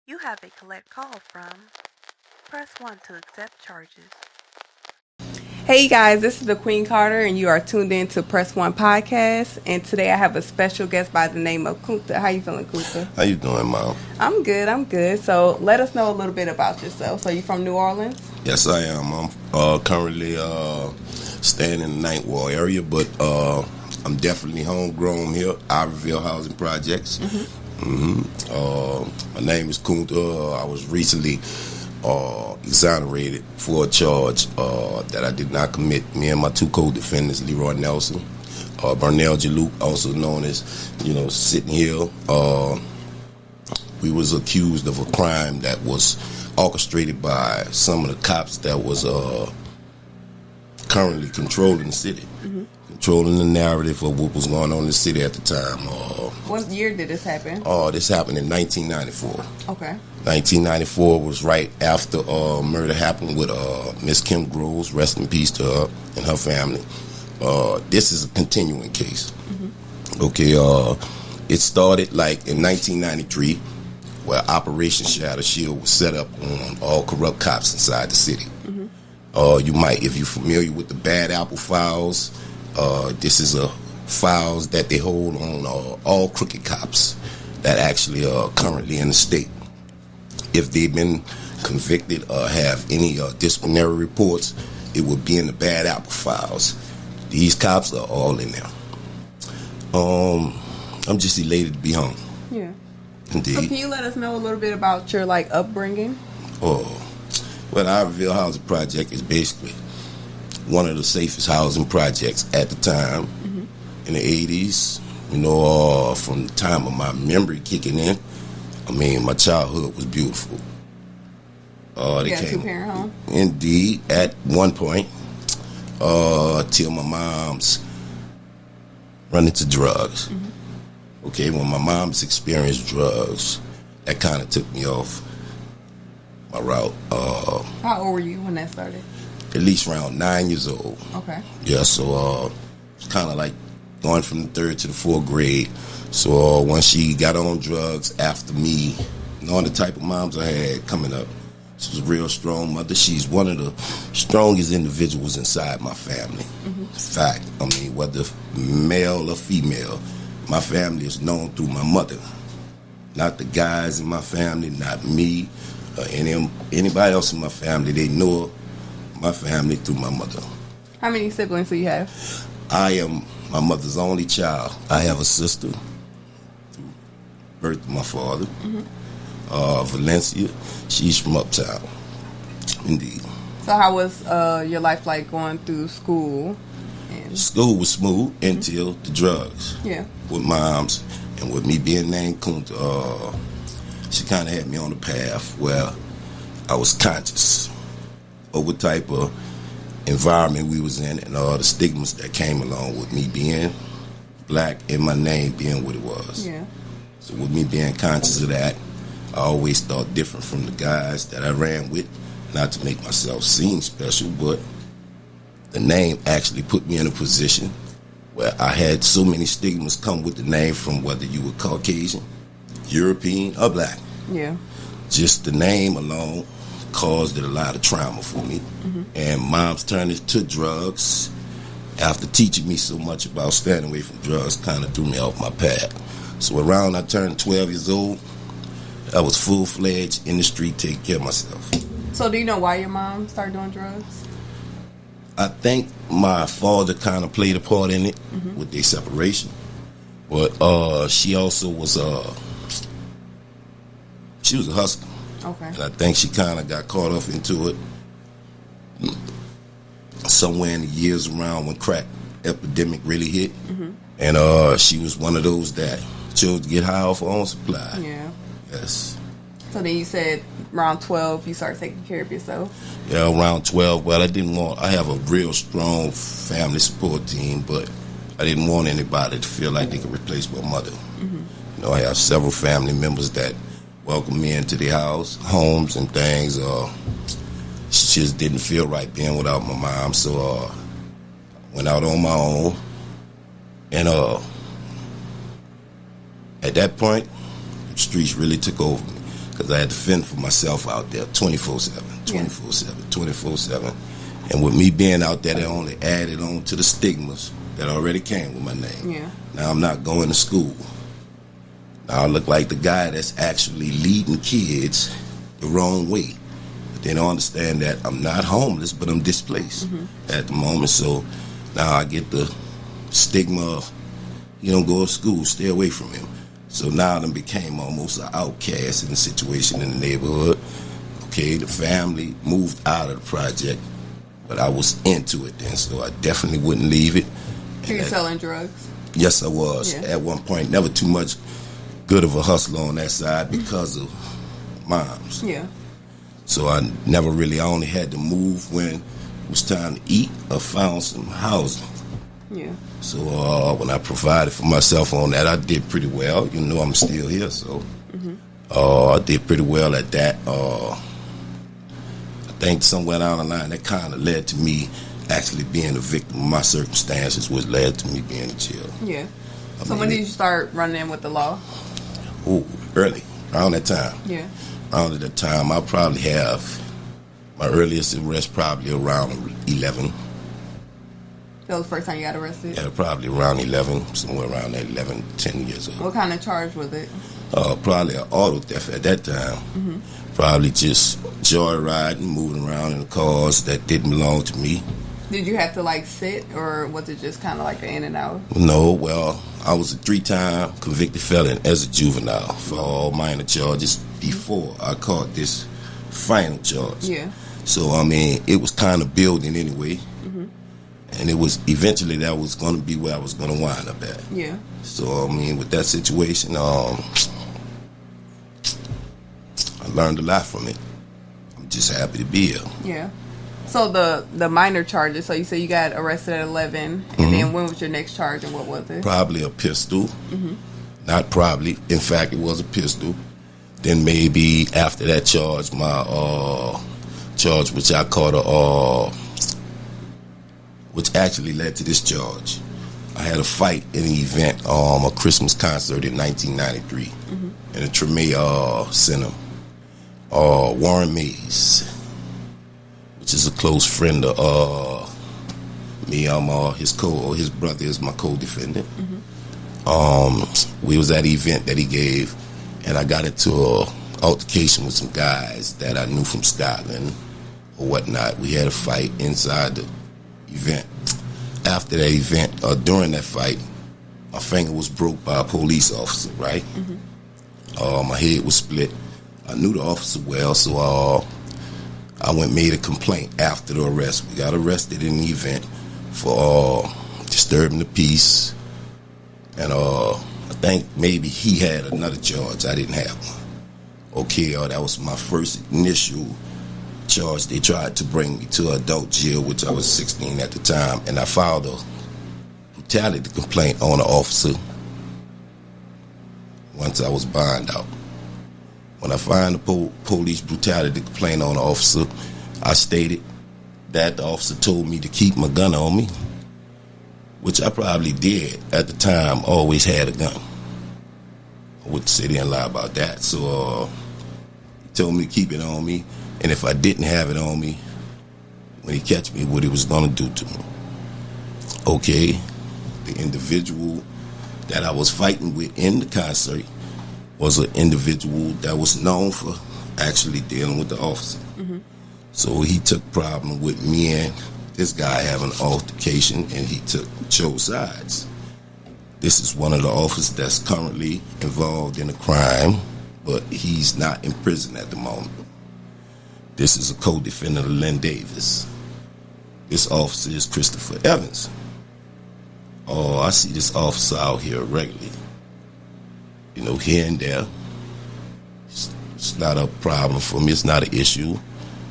You have a collect call from. Press 1 to accept charges. Hey guys, this is the Queen Carter, and you are tuned in to Press One Podcast. And today I have a special guest by the name of Kunta. How you feeling, Kunta? How you doing, Mom? I'm good. So let us know a little bit about yourself. So you from New Orleans? Yes, I am. I'm currently staying in the Ninth Ward area, but I'm definitely homegrown here, Ivoryville Housing Projects. My name is Kunta. I was recently exonerated for a charge that I did not commit. Me and my two co-defendants, Leroy Nelson, Bernell Jaluk, also known as, Sitting Hill. We was accused of a crime that was orchestrated by some of the cops that was currently controlling the city, controlling the narrative of what was going on in the city at the time. What year did this happen? This happened in 1994. Okay. 1994 was right after murder happened with Miss Kim Groves, rest in peace to her and her family. This is a continuing case. Okay, it started like in 1993, where Operation Shadow Shield was set up on all corrupt cops inside the city. You might, if you're familiar with the Bad Apple files, this is a files that they hold on all crooked cops that actually are currently in the state. If they've been convicted or have any disciplinary reports, it would be in the Bad Apple files. These cops are all in there. I'm just elated to be home. Yeah. Indeed. So can you let us know a little bit about your upbringing? Well, Ivoryville Housing Project is basically one of the safest housing projects at the time in the 80s. From the time of my memory kicking in, my childhood was beautiful. You got a two-parent home? Indeed, at one point, till my mom's run into drugs. Okay, when my mom's experienced drugs, that kind of took me off my route. How old were you when that started? At least around 9 years old. Okay. Yeah, so it's kind of like going from the third to the fourth grade. So once she got on drugs after me, knowing the type of moms I had coming up, she was a real strong mother. She's one of the strongest individuals inside my family. In fact, whether male or female, my family is known through my mother. Not the guys in my family, not me, or anybody else in my family. They know my family through my mother. How many siblings do you have? I am my mother's only child. I have a sister, through birth of my father, Valencia. She's from Uptown. Indeed. So how was your life like going through school? School was smooth until the drugs. Yeah. With moms and with me being named Kunta, she kind of had me on the path where I was conscious of what type of environment we was in and all the stigmas that came along with me being black and my name being what it was. Yeah. So with me being conscious of that, I always thought different from the guys that I ran with, not to make myself seem special, but the name actually put me in a position where I had so many stigmas come with the name, from whether you were Caucasian, European, or black. Yeah. Just the name alone caused it a lot of trauma for me. And moms turned it to drugs. After teaching me so much about staying away from drugs, kind of threw me off my path. So around I turned 12 years old, I was full-fledged in the street taking care of myself. So do you know why your mom started doing drugs? I think my father kind of played a part in it with their separation. But she also was she was a hustler. Okay. And I think she kind of got caught up into it somewhere in the years around when crack epidemic really hit. And she was one of those that chose to get high off her own supply. Yeah. Yes. So then you said around 12 you started taking care of yourself? Yeah, around 12. Well, I have a real strong family support team, but I didn't want anybody to feel like they could replace my mother. I have several family members that welcome me into their homes and things. She just didn't feel right being without my mom, so I went out on my own. And at that point, the streets really took over me. because I had to fend for myself out there 24/7, 24/7, 24/7. And with me being out there, they only added on to the stigmas that already came with my name. Yeah. Now I'm not going to school. Now I look like the guy that's actually leading kids the wrong way. But they don't understand that I'm not homeless, but I'm displaced at the moment. So now I get the stigma of, you don't go to school, stay away from him. So now I became almost an outcast in the situation in the neighborhood. Okay, the family moved out of the project, but I was into it then, so I definitely wouldn't leave it. So you're selling drugs? Yes, I was. At one point, never too much good of a hustler on that side because of moms. Yeah. So I only had to move when it was time to eat or found some housing. Yeah. So when I provided for myself on that, I did pretty well. You know, I'm still here, so I did pretty well at that. I think somewhere down the line, that kind of led to me actually being a victim of my circumstances, which led to me being in jail. Yeah. So when did you start running in with the law? Oh, early, around that time. Yeah. Around that time, I probably have my earliest arrest probably around 11. That was the first time you got arrested? Yeah, probably around 11, somewhere around that 11, 10 years old. What kind of charge was it? Probably an auto theft at that time. Probably just joyriding, moving around in the cars that didn't belong to me. Did you have to like sit, or was it just kind of like an in and out? No, well, I was a 3-time convicted felon as a juvenile for all minor charges before I caught this final charge. Yeah. So, I mean, it was kind of building anyway. And it was eventually that was going to be where I was going to wind up at. Yeah. So, I mean, with that situation, I learned a lot from it. I'm just happy to be here. Yeah. So the minor charges, so you say you got arrested at 11, and then when was your next charge and what was it? Probably a pistol. Not probably. In fact, it was a pistol. Then maybe after that charge, my charge, which I called which actually led to this charge. I had a fight in an event, a Christmas concert in 1993 in a Tremay Center. Warren Mays, which is a close friend of me. I'm his brother is my co-defendant. We was at an event that he gave, and I got into an altercation with some guys that I knew from Scotland or whatnot. We had a fight inside the event. After that event, during that fight, my finger was broke by a police officer, right? My head was split. I knew the officer well, so I went and made a complaint after the arrest. We got arrested in the event for disturbing the peace, and I think maybe he had another charge. I didn't have one. Okay, that was my first initial charge. They tried to bring me to adult jail, which I was 16 at the time, and I filed a brutality complaint on the officer once I was bond out. When I filed the police brutality complaint on the officer, I stated that the officer told me to keep my gun on me, which I probably did at the time. Always had a gun. I wouldn't sit there and lie about that. So he told me to keep it on me, and if I didn't have it on me, when he catch me, what he was going to do to me. Okay, the individual that I was fighting with in the concert was an individual that was known for actually dealing with the officer. So he took problem with me and this guy having an altercation, and he chose sides. This is one of the officers that's currently involved in a crime, but he's not in prison at the moment. This is a co-defendant of Lynn Davis. This officer is Christopher Evans. I see this officer out here regularly. You know, here and there. It's not a problem for me. It's not an issue.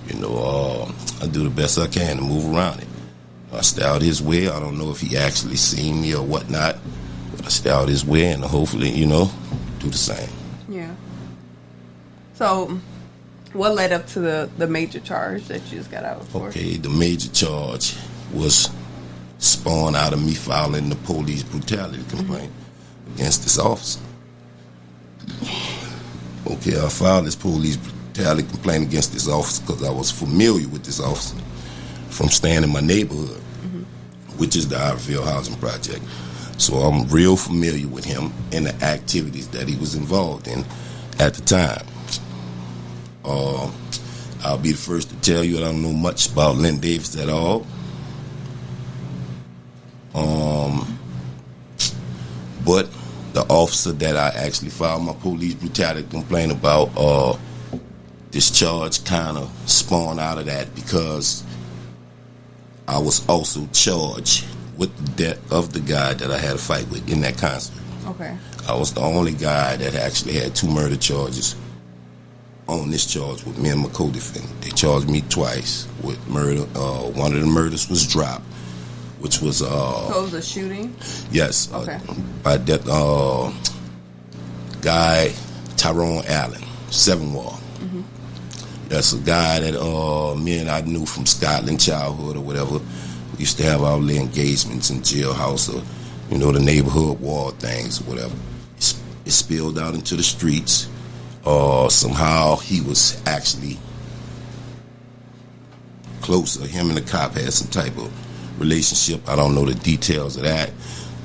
You know, I do the best I can to move around it. I stay out his way. I don't know if he actually seen me or whatnot, but I stay out his way and hopefully, you know, do the same. Yeah. So, what led up to the major charge that you just got out for? Okay, the major charge was spawned out of me filing the police brutality complaint against this officer. Okay, I filed this police brutality complaint against this officer because I was familiar with this officer from staying in my neighborhood, which is the Iberville Housing Project. So I'm real familiar with him and the activities that he was involved in at the time. I'll be the first to tell you I don't know much about Lynn Davis at all. But the officer that I actually filed my police brutality complaint about, this charge kind of spawned out of that because I was also charged with the death of the guy that I had a fight with in that concert. Okay. I was the only guy that actually had 2 murder charges on this charge with me and my co-defendant. They charged me twice with murder. One of the murders was dropped, which was So it was a shooting? yes, Okay. by that guy Tyrone Allen, Seven Wall. That's a guy that me and I knew from Scotland childhood or whatever. We used to have our little engagements in jailhouse or, the neighborhood war things or whatever. It spilled out into the streets. Somehow he was actually closer. Him and the cop had some type of relationship. I don't know the details of that,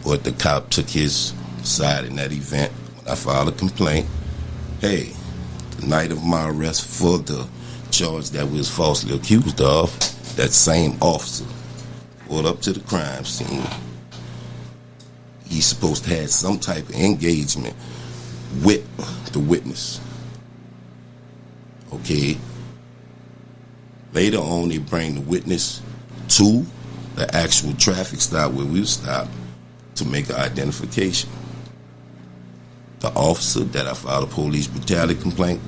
but the cop took his side in that event. When I filed a complaint, hey, the night of my arrest for the charge that we was falsely accused of, that same officer pulled up to the crime scene. He's supposed to have some type of engagement with the witness. Okay. Later on, they bring the witness to the actual traffic stop where we stopped to make an identification. The officer that I filed a police brutality complaint,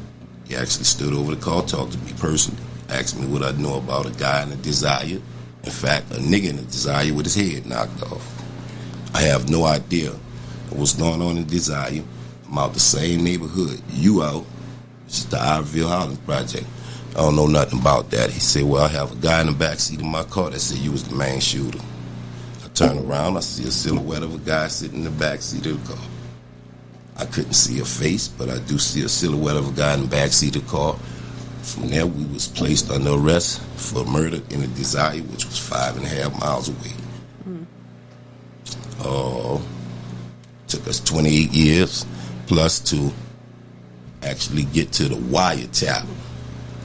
he actually stood over the car, talked to me personally, asked me what I know about a guy in a Desire. In fact, a nigga in a Desire with his head knocked off. I have no idea what's going on in Desire. I'm out the same neighborhood you out, which is the Iberville Housing Project. I don't know nothing about that. He said, well, I have a guy in the backseat of my car that said you was the main shooter. I turn around, I see a silhouette of a guy sitting in the backseat of the car. I couldn't see a face, but I do see a silhouette of a guy in the backseat of the car. From there, we was placed under arrest for murder in a Desire, which was 5.5 miles away. Took us 28 years plus to actually get to the wiretap,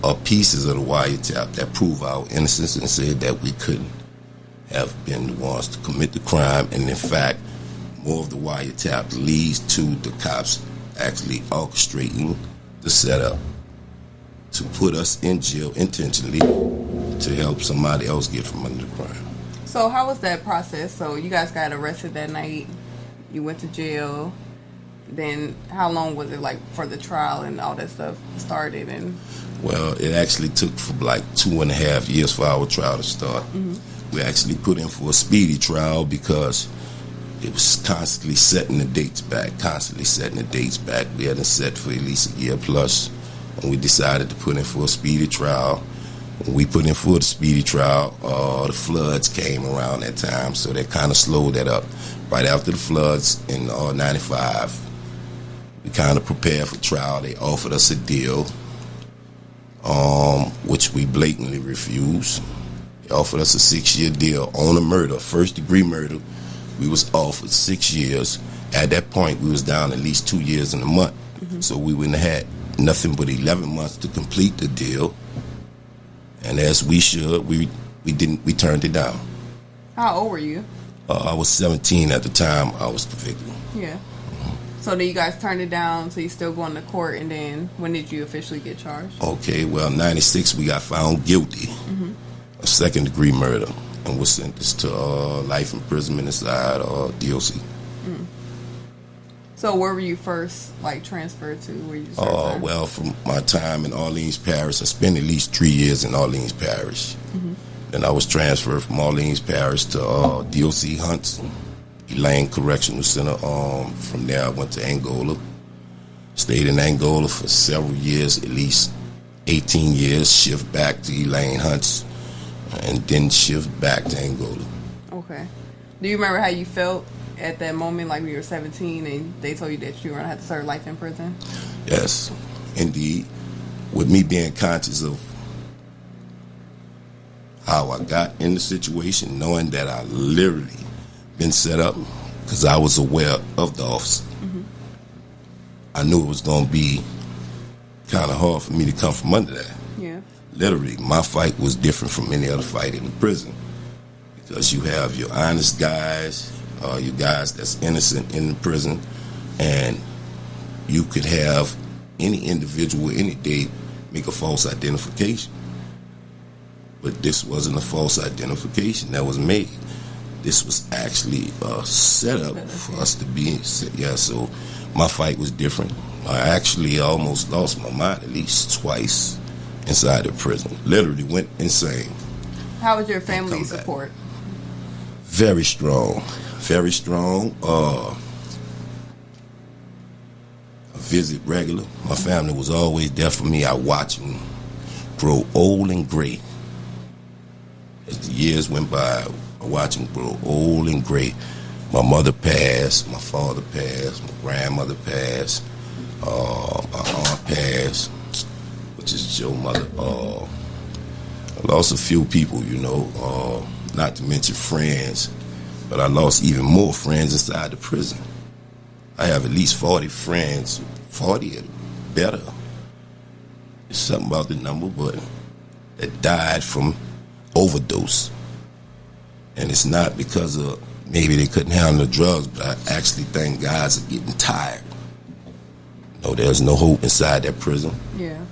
or pieces of the wiretap that prove our innocence and said that we couldn't have been the ones to commit the crime. And in fact, more of the wiretap leads to the cops actually orchestrating the setup to put us in jail intentionally to help somebody else get from under the crime. So how was that process? So you guys got arrested that night. You went to jail. Then how long was it like for the trial and all that stuff started? And well, it actually took for like 2.5 years for our trial to start. We actually put in for a speedy trial because it was constantly setting the dates back. We hadn't set for at least a year plus, and we decided to put in for a speedy trial. When we put in for the speedy trial, the floods came around that time, so that kind of slowed that up. Right after the floods in 95, we kind of prepared for trial. They offered us a deal, which we blatantly refused. They offered us a 6-year deal on a murder, first-degree murder. We was offered 6 years. At that point, we was down at least 2 years and a month. So we wouldn't have had nothing but 11 months to complete the deal. And as we should, we turned it down. how old were you? I was 17 at the time I was convicted. Yeah. So then you guys turned it down, so you still going to court, and then when did you officially get charged? Okay, well, 96 we got found guilty of second-degree murder and was sentenced to life imprisonment inside DOC. So where were you first transferred to? Where you served? Well, from my time in Orleans Parish, I spent at least 3 years in Orleans Parish. Then I was transferred from Orleans Parish to DOC Huntston, Elaine Correctional Center. From there, I went to Angola. Stayed in Angola for several years, at least 18 years. Shift back to Elaine Hunts, and then shift back to Angola. Okay. Do you remember how you felt at that moment, like when you were 17 and they told you that you were going to have to serve life in prison? Yes. Indeed, with me being conscious of how I got in the situation, knowing that I literally been set up, because I was aware of the officer. I knew it was going to be kind of hard for me to come from under that. Yeah. Literally, my fight was different from any other fight in the prison, because you have your honest guys, your guys that's innocent in the prison, and you could have any individual any day make a false identification. But this wasn't a false identification that was made. This was actually a setup for us to be. Yeah, so my fight was different. I actually almost lost my mind at least twice inside the prison. Literally went insane. How was your family support? Very strong. Very strong. I visit regular. My family was always there for me. I watched them grow old and gray. As the years went by, I watched them grow old and gray. My mother passed, my father passed, my grandmother passed, my aunt passed, which is Joe's mother. I lost a few people, not to mention friends, but I lost even more friends inside the prison. I have at least 40 friends, 40 or better. There's something about the number, but that died from overdose. And it's not because of maybe they couldn't handle the drugs, but I actually think guys are getting tired. No, there's no hope inside that prison. Yeah.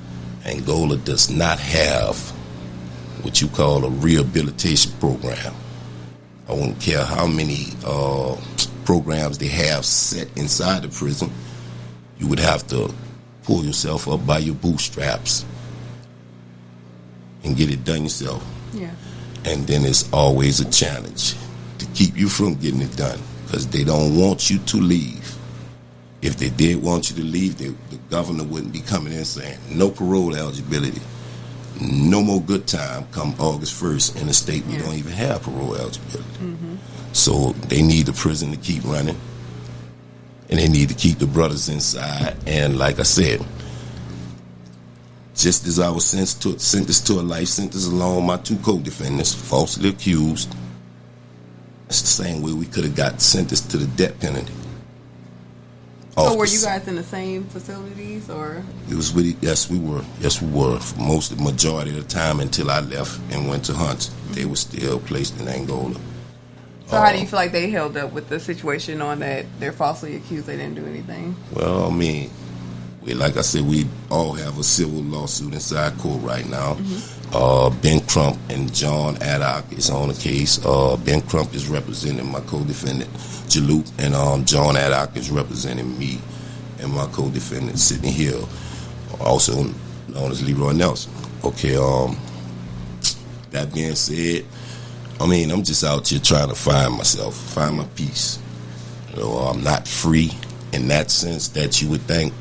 Angola does not have what you call a rehabilitation program. I won't care how many programs they have set inside the prison. You would have to pull yourself up by your bootstraps and get it done yourself. Yeah. And then it's always a challenge to keep you from getting it done, because they don't want you to leave. If they did want you to leave, the governor wouldn't be coming in saying no parole eligibility, no more good time come August 1st. In the state, we don't even have parole eligibility. So they need the prison to keep running, and they need to keep the brothers inside. And like I said, just as I was sentenced to a life sentence along my two co-defendants, falsely accused, it's the same way we could have got sentenced to the death penalty. So were you guys in the same facilities, or? It was yes, we were. Yes, we were. For the majority of the time until I left and went to Hunt, they were still placed in Angola. So how do you feel like they held up with the situation, knowing that they're falsely accused, they didn't do anything? Well, I mean, like I said, we all have a civil lawsuit inside court right now. Ben Crump and John Addock is on the case. Ben Crump is representing my co-defendant, Jaluk, and John Addock is representing me and my co-defendant, Sidney Hill, also known as Leroy Nelson. Okay, that being said, I mean, I'm just out here trying to find myself, find my peace. I'm not free in that sense that you would think,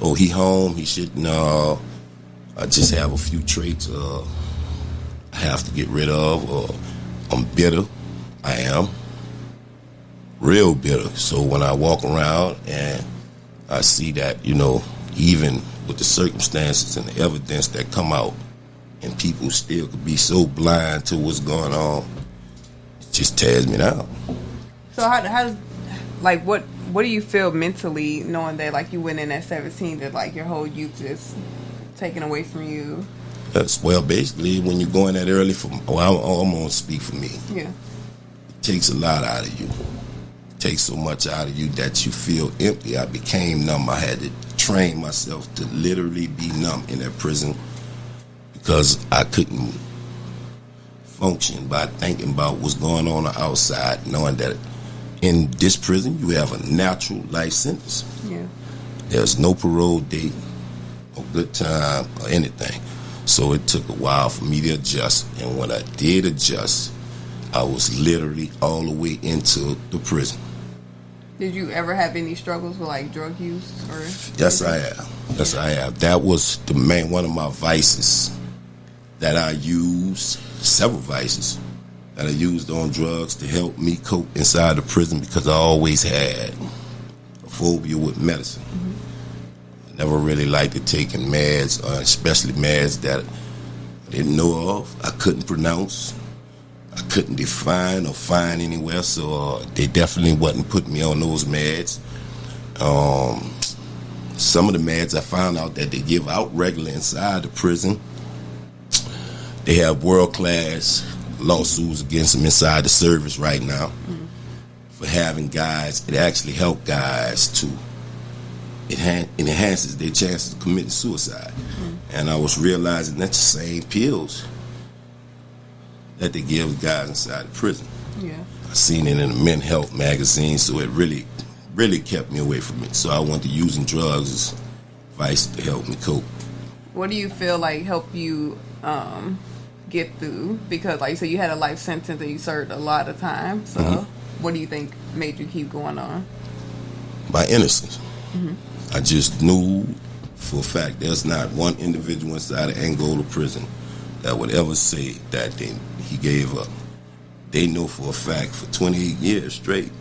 oh, he home, he should. No, I just have a few traits I have to get rid of. Or I'm bitter. I am real bitter. So when I walk around and I see that, even with the circumstances and the evidence that come out, and people still could be so blind to what's going on, it just tears me down. So how does, like, what do you feel mentally knowing that, like, you went in at 17, that, like, your whole youth is taken away from you? Yes, well, basically, when you're going that early, I'm going to speak for me. Yeah. It takes a lot out of you. It takes so much out of you that you feel empty. I became numb. I had to train myself to literally be numb in that prison, because I couldn't function by thinking about what's going on outside, knowing that in this prison you have a natural life sentence. Yeah. There's no parole date or good time or anything. So it took a while for me to adjust, and when I did adjust, I was literally all the way into the prison. Did you ever have any struggles with, like, drug use or? Yes, I have. Yes, I have. That was one of my vices that I used, several vices that I used on drugs to help me cope inside the prison, because I always had a phobia with medicine. Never really liked to taking meds, especially meds that I didn't know of, I couldn't pronounce, I couldn't define or find anywhere, so they definitely wasn't putting me on those meds. Some of the meds I found out that they give out regular inside the prison. They have world-class lawsuits against them inside the service right now for having guys. It actually helped guys to, it enhances their chances of committing suicide. And I was realizing that's the same pills that they give guys inside the prison. Yeah. I seen it in a men's health magazine, so it really kept me away from it. So I went to using drugs as advice to help me cope. What do you feel like helped you get through? Because like you said, you had a life sentence and you served a lot of time. So what do you think made you keep going on? My innocence. I just knew for a fact there's not one individual inside of Angola prison that would ever say that he gave up. They know for a fact for 28 years straight,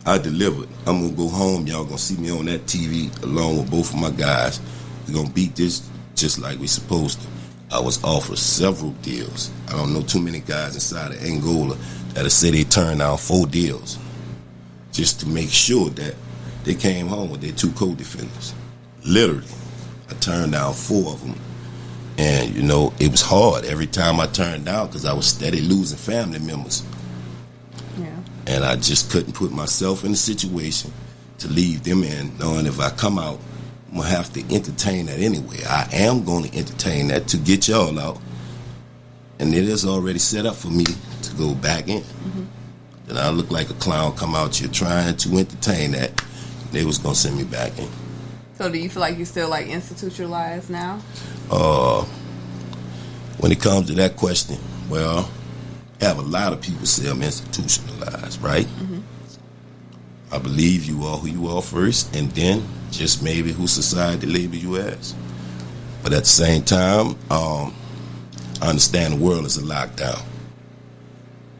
I delivered. I'm going to go home. Y'all going to see me on that TV along with both of my guys. We're going to beat this just like we're supposed to. I was offered several deals. I don't know too many guys inside of Angola that'll say they turned down 4 deals just to make sure that they came home with their 2 co-defendants. Literally, I turned down 4 of them. And, you know, it was hard every time I turned down because I was steady losing family members. Yeah. And I just couldn't put myself in a situation to leave them in, knowing if I come out, I'm going to have to entertain that anyway. I am going to entertain that to get y'all out. And it is already set up for me to go back in. Then I look like a clown come out here trying to entertain that. They was going to send me back in. So do you feel like you're still like institutionalized now? When it comes to that question, well, I have a lot of people say I'm institutionalized, right? I believe you are who you are first, and then just maybe who society label you as. But at the same time, I understand the world is a lockdown.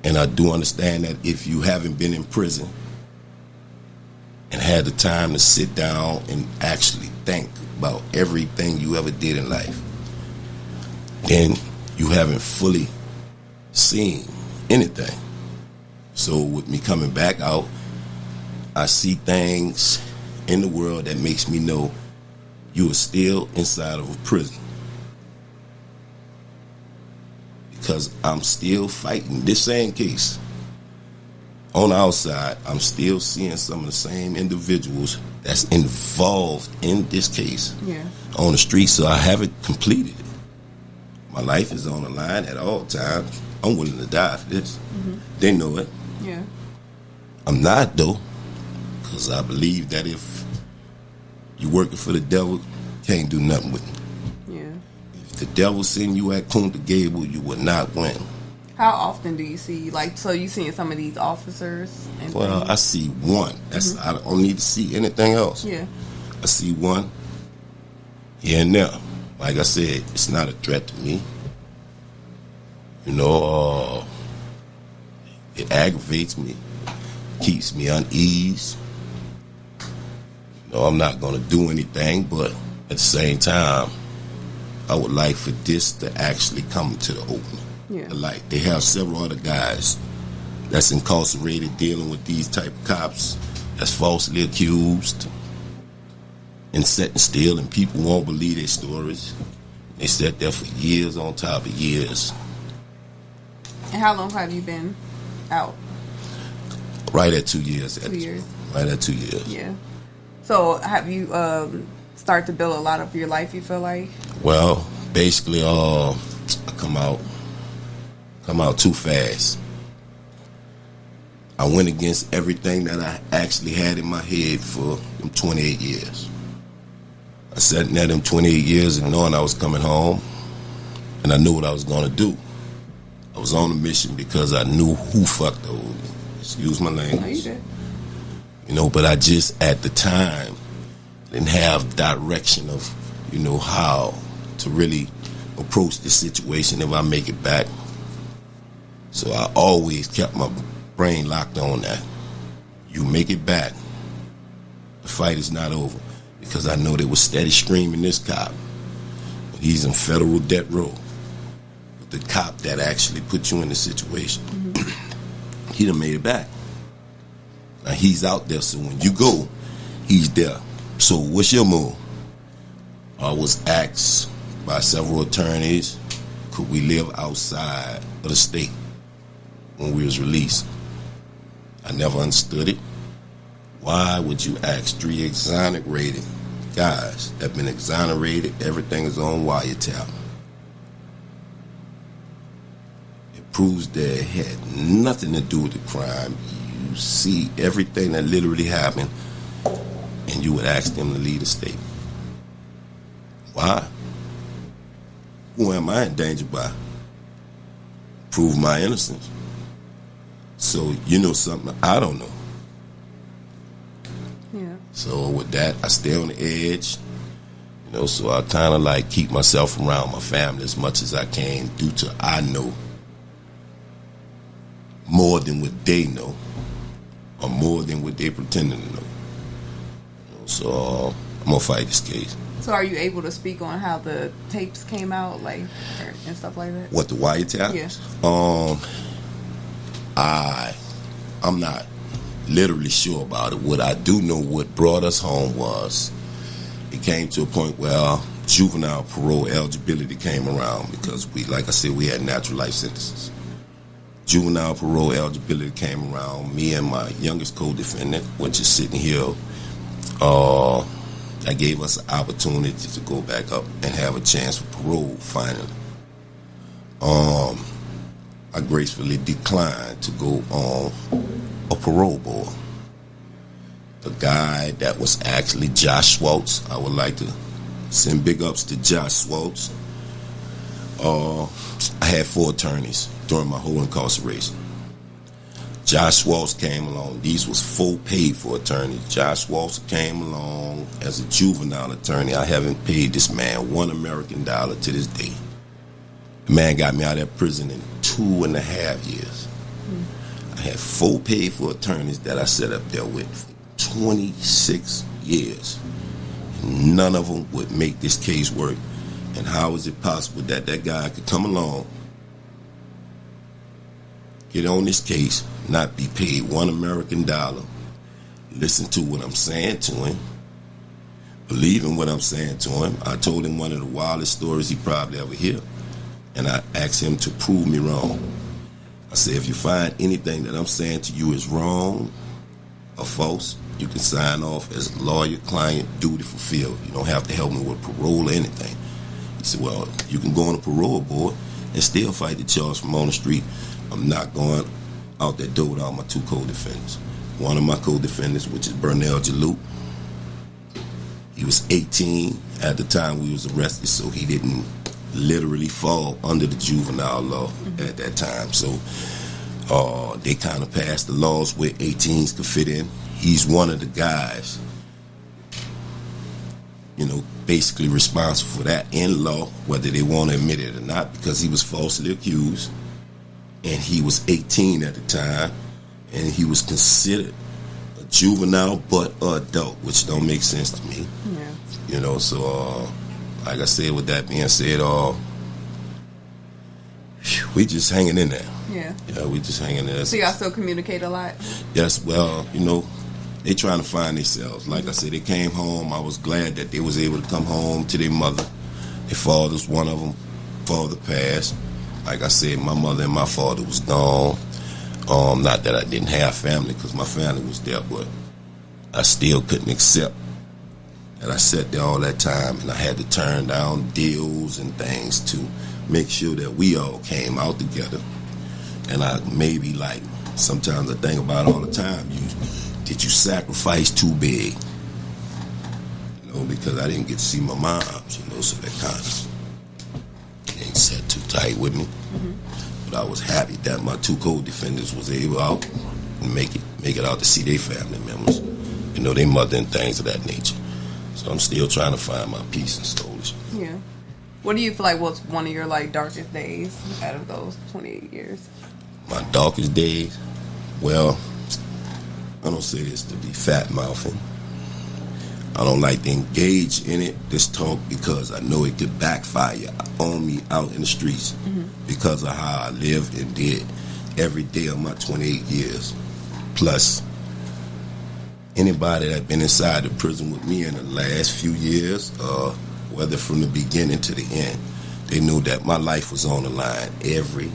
And I do understand that if you haven't been in prison and had the time to sit down and actually think about everything you ever did in life, then you haven't fully seen anything. So with me coming back out, I see things in the world that makes me know you are still inside of a prison. Because I'm still fighting this same case. On the outside, I'm still seeing some of the same individuals that's involved in this case on the street, so I haven't completed it. My life is on the line at all times. I'm willing to die for this. They know it. Yeah. I'm not, though, because I believe that if you're working for the devil, can't do nothing with me. Yeah. If the devil send you at Kunta Gable, you will not win. How often do you see, like, so you seeing some of these officers? And well, things? I see one. That's I don't need to see anything else. Yeah. I see one here and there. Like I said, it's not a threat to me. You know, it aggravates me, keeps me uneasy. You know, I'm not going to do anything, but at the same time, I would like for this to actually come to the open. Yeah. Like, they have several other guys that's incarcerated dealing with these type of cops that's falsely accused and sitting still, and people won't believe their stories. They sat there for years on top of years. And how long have you been out? Right at 2 years. 2 years. Right at 2 years. Yeah. So have you started to build a lot of your life, you feel like? Well, basically, I come out too fast. I went against everything that I actually had in my head for them 28 years. I sat in there them 28 years and knowing I was coming home, and I knew what I was going to do. I was on a mission because I knew who fucked over me. Excuse my language. No, you did. You know, but I just, at the time, didn't have direction of, you know, how to really approach the situation if I make it back. So I always kept my brain locked on that. You make it back, the fight is not over. If because I know they was steady screaming this cop. He's in federal debt row. But the cop that actually put you in the situation, he done made it back. Now he's out there, so when you go, he's there. So what's your move? I was asked by several attorneys, could we live outside of the state when we was released? I never understood it. Why would you ask 3 exonerated guys that been exonerated, everything is on wiretap? It proves that it had nothing to do with the crime. You see everything that literally happened, and you would ask them to leave the state. Why? Who am I in danger by? Prove my innocence. So you know something I don't know. Yeah. So with that, I stay on the edge. So I kind of like keep myself around my family as much as I can due to I know more than what they know or more than what they pretending to know. So I'm going to fight this case. So are you able to speak on how the tapes came out, like, and stuff like that? What, the wiretap? Yeah. I'm not literally sure about it. What I do know, what brought us home was it came to a point where juvenile parole eligibility came around because like I said, we had natural life sentences. Juvenile parole eligibility came around. Me and my youngest co-defendant, which is sitting here, that gave us an opportunity to go back up and have a chance for parole finally. I gracefully declined to go on a parole board. The guy that was actually Josh Schwartz, I would like to send big ups to Josh Schwartz. I had 4 attorneys during my whole incarceration. Josh Schwartz came along. These was full paid for attorneys. Josh Schwartz came along as a juvenile attorney. I haven't paid this man $1 American to this day. The man got me out of prison in 2.5 years. I had full paid for attorneys that I set up there with for 26 years. None of them would make this case work. And how is it possible that that guy could come along, get on this case, not be paid $1 American, listen to what I'm saying to him, believe in what I'm saying to him? I told him one of the wildest stories he probably ever hear, and I asked him to prove me wrong. I said, if you find anything that I'm saying to you is wrong or false, you can sign off as a lawyer-client, duty fulfilled. You don't have to help me with parole or anything. He said, well, you can go on a parole board and still fight the charge from on the street. I'm not going out that door without my 2 co-defendants. One of my co-defendants, which is Bernell Jalou, he was 18 at the time we was arrested, so he didn't literally fall under the juvenile law at that time. So they kind of passed the laws where 18s could fit in. He's one of the guys, basically responsible for that in law, whether they want to admit it or not, because he was falsely accused. And he was 18 at the time, and he was considered a juvenile but adult, which don't make sense to me. Yeah. So like I said, with that being said, we just hanging in there. Yeah. Yeah, we just hanging in there. So y'all still communicate a lot? Yes, well, they trying to find themselves. Like I said, they came home. I was glad that they was able to come home to their mother. Their father's one of them, father passed. Like I said, my mother and my father was gone. Not that I didn't have family, because my family was there, but I still couldn't accept that I sat there all that time and I had to turn down deals and things to make sure that we all came out together. And I maybe, like, sometimes I think about it all the time, did you sacrifice too big? Because I didn't get to see my moms, so that kind of ain't set too tight with me. But I was happy that my 2 co-defendants was able out and make it out to see their family members, their mother and things of that nature. So I'm still trying to find my peace and stores. Yeah. What do you feel like was one of your darkest days out of those 28 years? My darkest days? Well, I don't say this to be fat mouthing. I don't like to engage in it, this talk, because I know it could backfire on me out in the streets because of how I lived and did every day of my 28 years. Plus, anybody that been inside the prison with me in the last few years, whether from the beginning to the end, they knew that my life was on the line every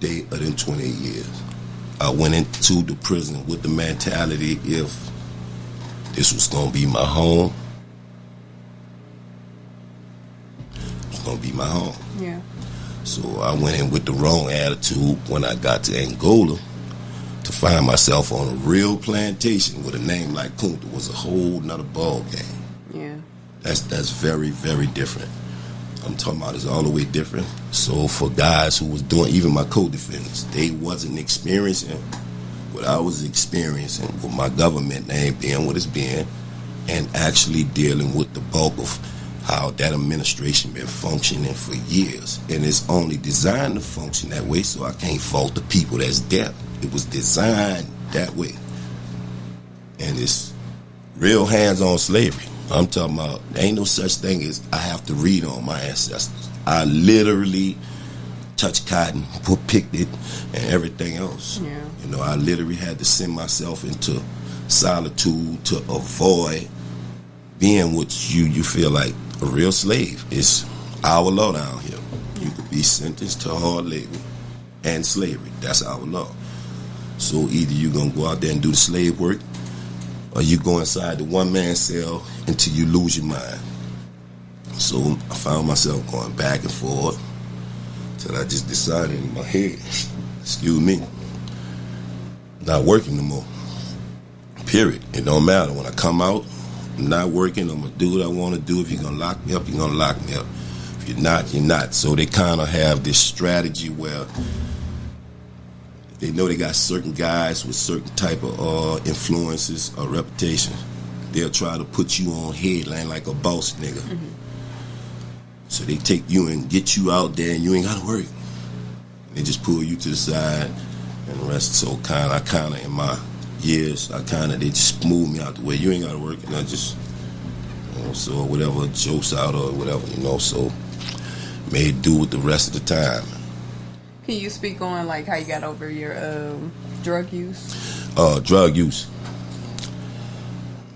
day of them 28 years. I went into the prison with the mentality, if this was going to be my home, it's going to be my home. Yeah. So I went in with the wrong attitude when I got to Angola to find myself on a real plantation with a name like Kunta was a whole nother ball game. Yeah. That's very, very different. I'm talking about it's all the way different. So for guys who was doing, even my co-defendants, they wasn't experiencing what I was experiencing with my government name being what it's being, and actually dealing with the bulk of how that administration been functioning for years. And it's only designed to function that way, so I can't fault the people that's there. It was designed that way. And it's real hands-on slavery. I'm talking about, there ain't no such thing as I have to read on my ancestors. I literally touched cotton, picked it, and everything else. Yeah. You know, I literally had to send myself into solitude to avoid being what you feel like a real slave. It's our law down here. You could be sentenced to hard labor and slavery. That's our law. So either you're going to go out there and do the slave work, or you go inside the one-man cell until you lose your mind. So I found myself going back and forth till I just decided in my head, excuse me, not working no more. Period. It don't matter. When I come out, I'm not working. I'm going to do what I want to do. If you're going to lock me up, you're going to lock me up. If you're not, you're not. So they kind of have this strategy where they know they got certain guys with certain type of influences or reputation. They'll try to put you on headline like a boss nigga. Mm-hmm. So they take you and get you out there and you ain't got to work. They just pull you to the side and the rest. So I kind of in my years, they just moved me out the way. You ain't got to work. And I just, so whatever, jokes out or whatever, so made do with the rest of the time. Can you speak on like how you got over your drug use? Drug use.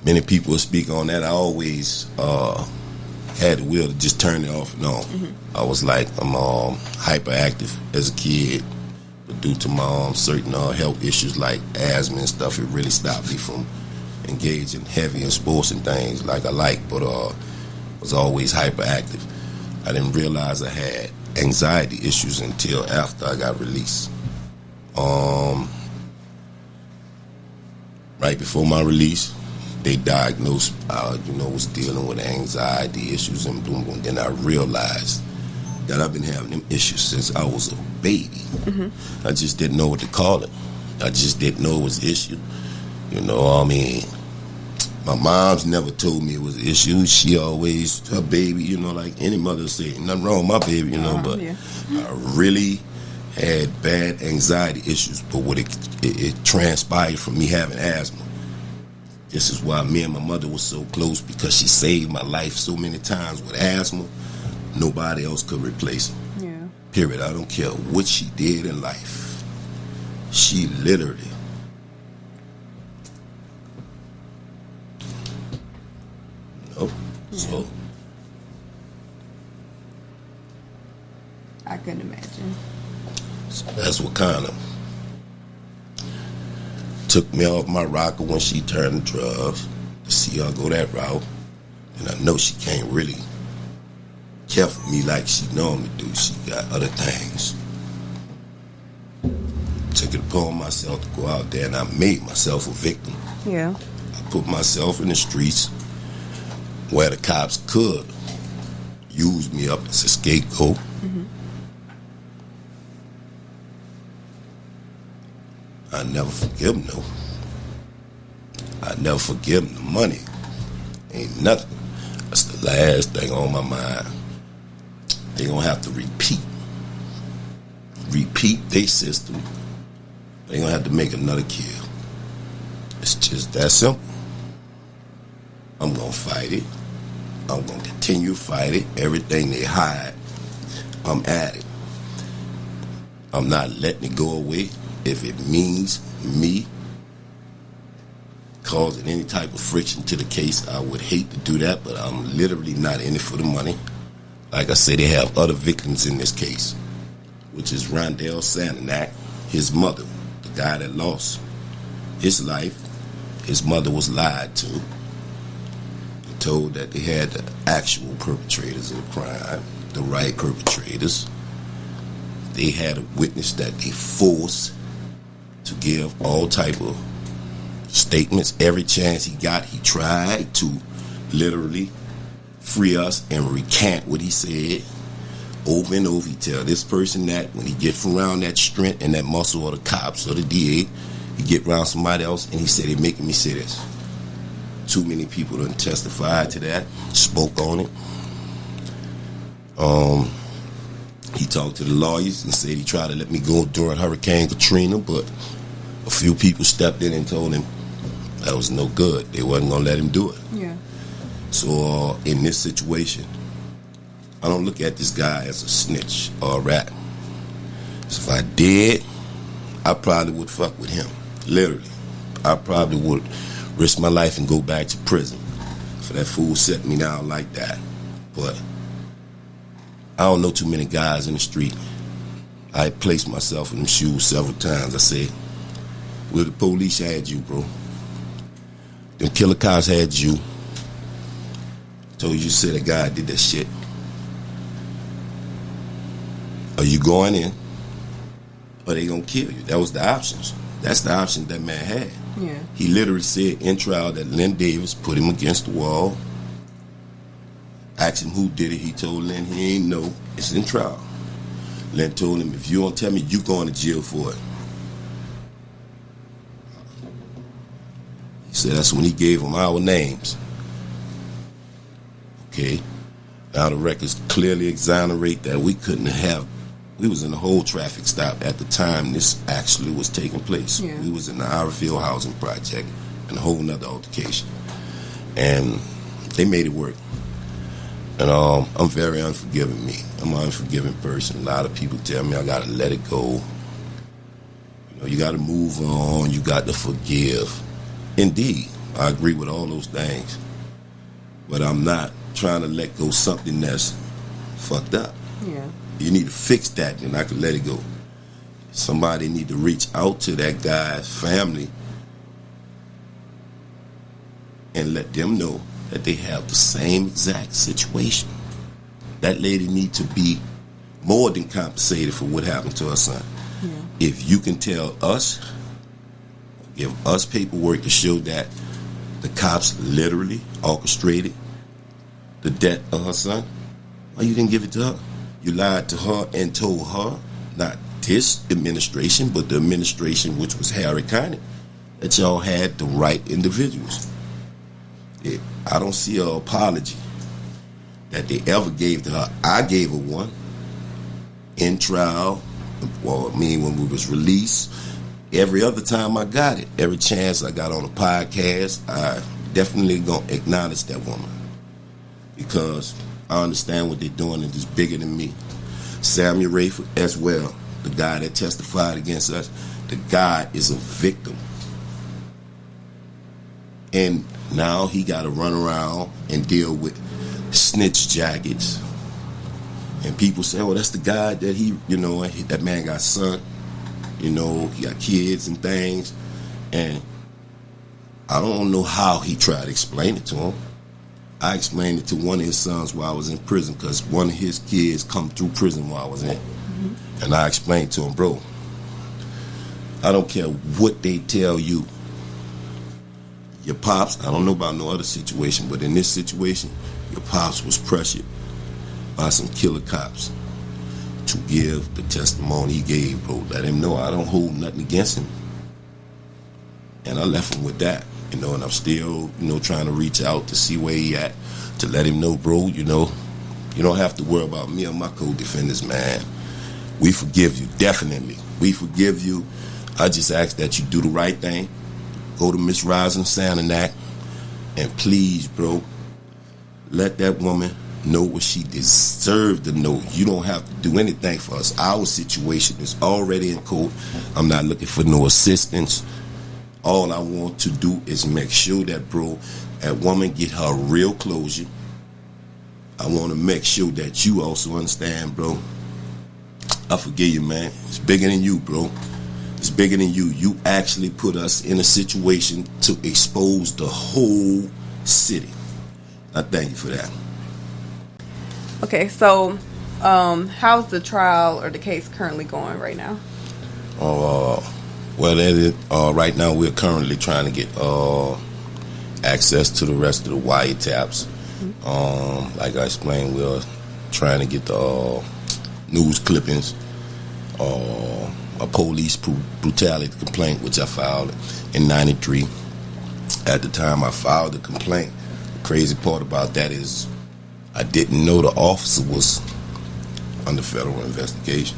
Many people speak on that. I always had the will to just turn it off and on. Mm-hmm. I was like, I'm hyperactive as a kid, but due to my certain health issues like asthma and stuff, it really stopped me from engaging heavy in sports and things like I like, but was always hyperactive. I didn't realize I had anxiety issues until after I got released. Right before my release, they diagnosed, was dealing with anxiety issues and boom, boom. Then I realized that I've been having them issues since I was a baby. Mm-hmm. I just didn't know what to call it. I just didn't know it was an issue. My mom's never told me it was an issue. She always, her baby, like any mother say, nothing wrong with my baby, but yeah. I really had bad anxiety issues. But what it transpired from me having asthma. This is why me and my mother was so close, because she saved my life so many times with asthma. Nobody else could replace her. Yeah. Period. I don't care what she did in life. She literally So I couldn't imagine. So that's what kind of took me off my rocker when she turned drugs, to see her go that route. And I know she can't really care for me like she normally do. She got other things. Took it upon myself to go out there, and I made myself a victim. Yeah. I put myself in the streets where the cops could use me up as a scapegoat. Mm-hmm. I never forgive them, though. I never forgive them the money. Ain't nothing. That's the last thing on my mind. They gonna have to repeat their system. They gonna have to make another kill. It's just that simple. I'm going to fight it. I'm going to continue to fight it. Everything they hide, I'm at it. I'm not letting it go away. If it means me causing any type of friction to the case, I would hate to do that, but I'm literally not in it for the money. Like I said, they have other victims in this case, which is Rondell Sananak, his mother, the guy that lost his life. His mother was lied to and told that they had the actual perpetrators of the crime, the right perpetrators. They had a witness that they forced to give all type of statements. Every chance he got, he tried to literally free us and recant what he said. Over and over, he tell this person that when he gets around that strength and that muscle of the cops or the DA, he get around somebody else, and he said, they're making me say this. Too many people done testified to that, spoke on it. He talked to the lawyers and said he tried to let me go during Hurricane Katrina, but a few people stepped in and told him that was no good. They wasn't going to let him do it. Yeah. So in this situation, I don't look at this guy as a snitch or a rat. So if I did, I probably would fuck with him. Literally. I probably would risk my life and go back to prison for that fool setting me down like that. But I don't know too many guys in the street. I placed myself in them shoes several times. I say, well, the police had you, bro. Them killer cops had you. Told you said a guy did that shit. Are you going in? Or they gonna kill you? That was the options. That's the option that man had. Yeah. He literally said in trial that Lynn Davis put him against the wall. Asked him who did it. He told Lynn he ain't know. It's in trial. Lynn told him, if you don't tell me, you going to jail for it. He said that's when he gave him our names. Okay. Now the records clearly exonerate that we couldn't have. We was in the whole traffic stop at the time this actually was taking place. Yeah. We was in the Ironfield housing project and a whole nother altercation. And they made it work. And I'm very unforgiving me. I'm an unforgiving person. A lot of people tell me I gotta let it go. You know, you gotta move on, you got to forgive. Indeed, I agree with all those things. But I'm not trying to let go something that's fucked up. Yeah. You need to fix that, and I can let it go. Somebody need to reach out to that guy's family and let them know that they have the same exact situation. That lady need to be more than compensated for what happened to her son. Yeah. If you can tell us, give us paperwork to show that the cops literally orchestrated the death of her son, why you didn't give it to her? You lied to her and told her, not this administration, but the administration which was Harry Connick, that y'all had the right individuals. I don't see an apology that they ever gave to her. I gave her one in trial, well, I mean when we was released. Every other time I got it, every chance I got on a podcast, I definitely gonna acknowledge that woman. Because I understand what they're doing and it's bigger than me. Samuel Rayford as well, the guy that testified against us, the guy is a victim. And now he got to run around and deal with snitch jackets. And people say, oh, that's the guy that he, you know, that man got son. You know, he got kids and things. And I don't know how he tried to explain it to him. I explained it to one of his sons while I was in prison because one of his kids come through prison while I was in. Mm-hmm. And I explained to him, bro, I don't care what they tell you. Your pops, I don't know about no other situation, but in this situation, your pops was pressured by some killer cops to give the testimony he gave, bro. Let him know I don't hold nothing against him. And I left him with that, you know, and I'm still, you know, trying to reach out to see where he at, to let him know, bro, you know, you don't have to worry about me or my co-defendants, man. We forgive you, definitely. We forgive you. I just ask that you do the right thing. Go to Miss Rising Sananak, And please, bro, let that woman know what she deserved to know. You don't have to do anything for us. Our situation is already in court. I'm not looking for no assistance. All I want to do is make sure that, bro, that woman get her real closure. I want to make sure that you also understand, bro. I forgive you, man. It's bigger than you, bro. It's bigger than you. You actually put us in a situation to expose the whole city. I thank you for that. Okay, so how's the trial or the case currently going right now? Well, that is, right now we're currently trying to get access to the rest of the wiretaps. Like I explained, we're trying to get the news clippings, a police brutality complaint, which I filed in '93. At the time I filed the complaint, the crazy part about that is I didn't know the officer was under federal investigation.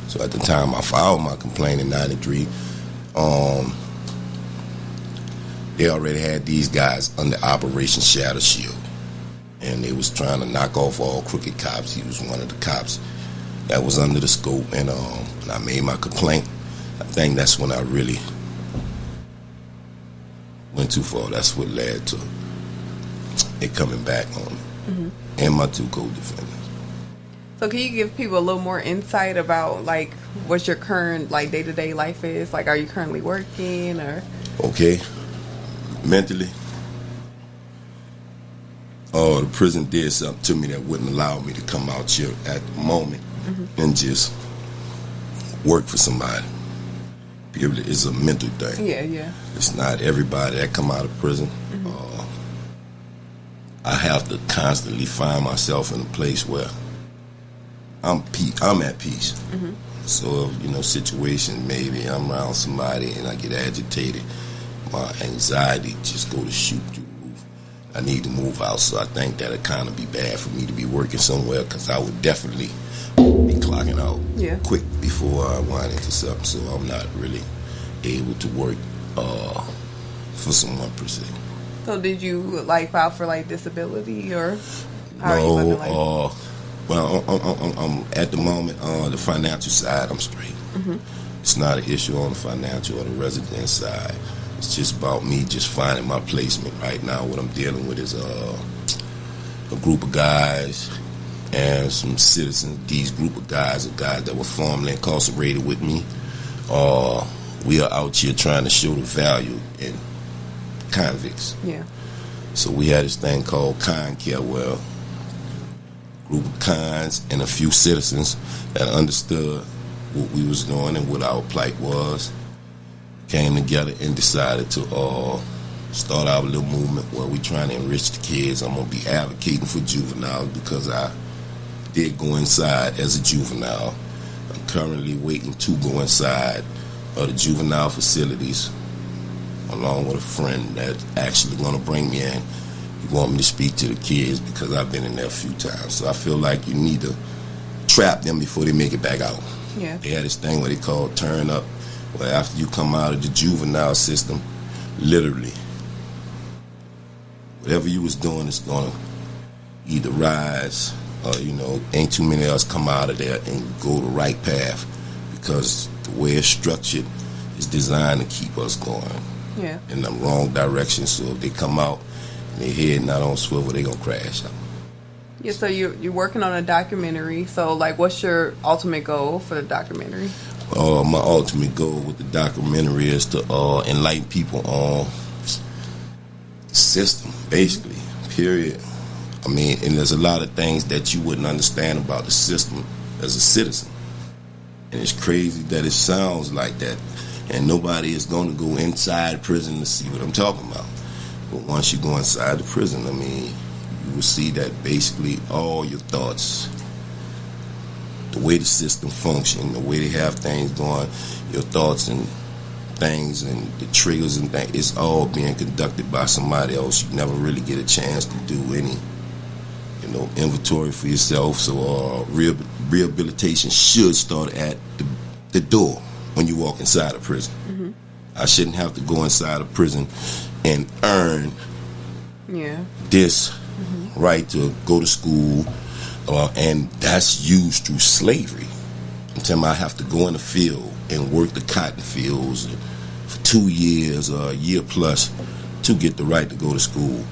So at the time I filed my complaint in '93, they already had these guys under Operation Shadow Shield, and they was trying to knock off all crooked cops. He was one of the cops that was under the scope, and I made my complaint. I think that's when I really went too far. That's what led to it coming back on me, and my two co-defendants. So can you give people a little more insight about like what your current like day-to-day life is? Like, are you currently working or? Okay, mentally, the prison did something to me that wouldn't allow me to come out here at the moment and just work for somebody. It's a mental thing. Yeah. It's not everybody that come out of prison. I have to constantly find myself in a place where I'm at peace. So, situation, maybe I'm around somebody and I get agitated, my anxiety just go to shoot through the roof. I need to move out, so I think that'd kind of be bad for me to be working somewhere, because I would definitely be clocking out quick before I wind into something, so I'm not really able to work for someone per se. So did you like file for like disability or how are you No, looking like? well, I'm at the moment on the financial side, I'm straight. It's not an issue on the financial or the resident side. It's just about me just finding my placement. Right now, what I'm dealing with is a group of guys and some citizens. These group of guys are guys that were formerly incarcerated with me. We are out here trying to show the value in convicts. Yeah. So we had this thing called Con Care, where group of cons and a few citizens that understood what we was doing and what our plight was came together and decided to start our little movement where we trying to enrich the kids. I'm going to be advocating for juveniles because I did go inside as a juvenile. I'm currently waiting to go inside of the juvenile facilities along with a friend that's actually going to bring me in. He want me to speak to the kids because I've been in there a few times. So I feel like you need to trap them before they make it back out. Yeah. They had this thing where they call turn up, where after you come out of the juvenile system, literally, whatever you was doing is going to either rise or, ain't too many of us come out of there and go the right path, because the way it's structured is designed to keep us going in the wrong direction. So if they come out and their head not on swivel, they going to crash out. Yeah, so you're working on a documentary. So, like, what's your ultimate goal for the documentary? My ultimate goal with the documentary is to enlighten people on the system, basically, period. I mean, and there's a lot of things that you wouldn't understand about the system as a citizen. And it's crazy that it sounds like that. And nobody is going to go inside prison to see what I'm talking about. But once you go inside the prison, I mean, you will see that basically all your thoughts, the way the system functions, the way they have things going, your thoughts and things and the triggers and things, it's all being conducted by somebody else. You never really get a chance to do any, inventory for yourself. So rehabilitation should start at the door when you walk inside a prison. I shouldn't have to go inside a prison and earn this right to go to school, and that's used through slavery. Until I have to go in the field and work the cotton fields for 2 years or a year plus to get the right to go to school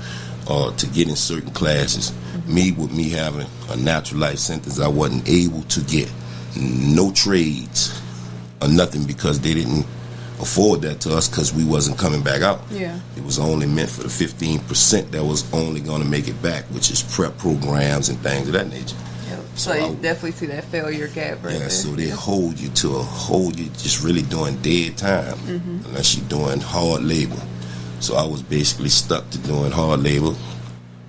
or to get in certain classes. With me having a natural life sentence, I wasn't able to get no trades or nothing because they didn't afford that to us because we wasn't coming back out. It was only meant for the 15% that was only going to make it back, which is prep programs and things of that nature. So you definitely see that failure gap right there. So they hold you just really doing dead time unless you're doing hard labor. So I was basically stuck to doing hard labor.